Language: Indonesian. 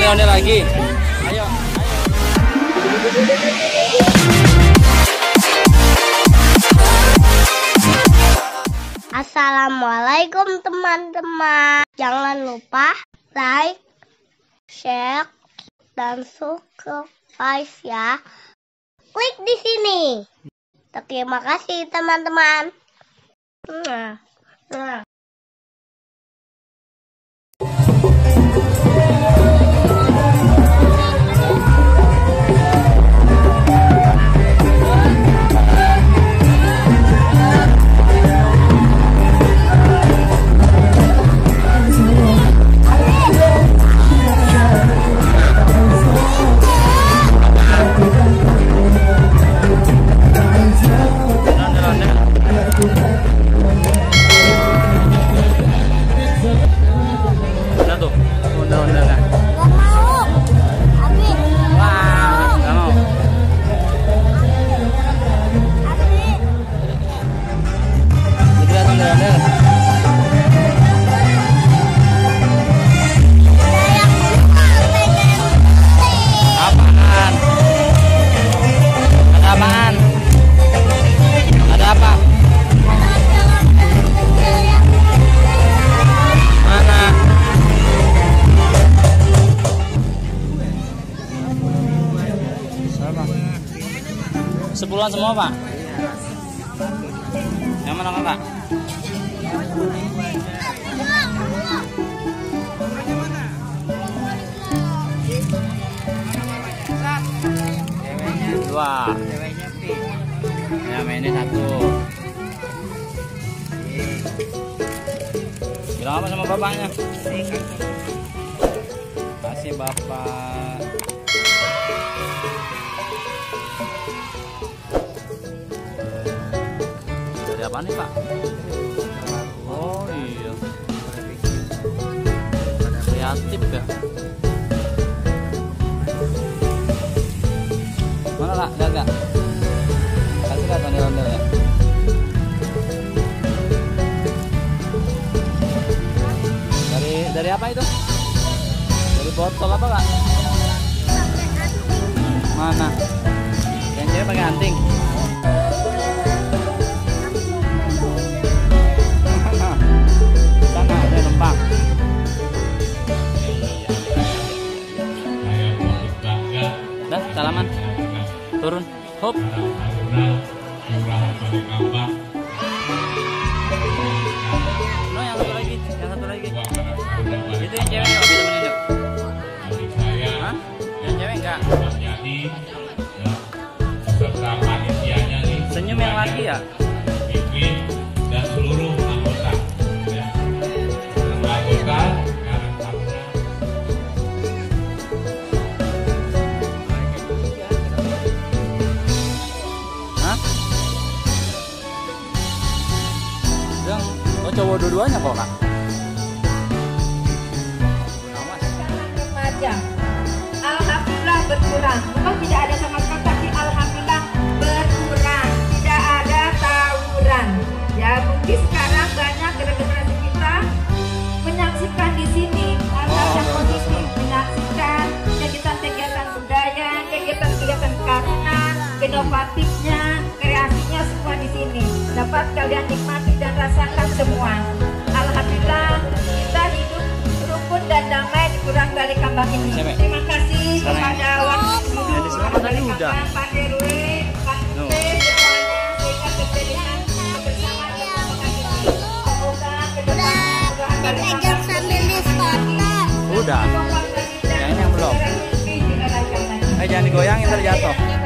ondel-ondel lagi. Ayo. Assalamualaikum teman-teman. Jangan lupa like, share, dan subscribe ya. Klik di sini. Terima kasih teman-teman. Sepuluhan semua Pak? Yang mana Kakak? Dua. Yang ini satu. Bilang apa sama bapaknya? Kasih bapak. Apa nih Pak? Oh iya, kreatif ya. Mana lah, lihat gak? Kasih lihat ondel-ondel ya. Dari apa itu? Dari botol apa Kak? Mana? Yang cewek pakai anting. Dah, salaman. Turun. Hop. No, yang satu lagi. Yang satu lagi. Itu yang cewek nggak bisa menunjuk? Hah? Yang cewek enggak? Senyum yang laki ya? Dan seluruh anggota. Anggota. Oh, cowok dua-duanya kok Kak? Remaja, alhamdulillah berkurang. Bukan tidak ada sama sekali, tapi alhamdulillah berkurang. Tidak ada tawuran. Ya mungkin sekarang banyak generasi kita menyaksikan di sini hal-hal yang positif, menyaksikan kegiatan-kegiatan budaya, kegiatan-kegiatan karuna, inovatifnya, kreasinya semua di sini. Dapat kalian nikmati dan rasakan semua. Alhamdulillah kita hidup rukun dan damai di Kurang Bali Kambang ini. Terima kasih kepada Pak RW, Pak RT, semuanya sehingga terjadikan kebersamaan dan semoga ke depan udah. Yang belum. Jangan digoyangin terjatuh.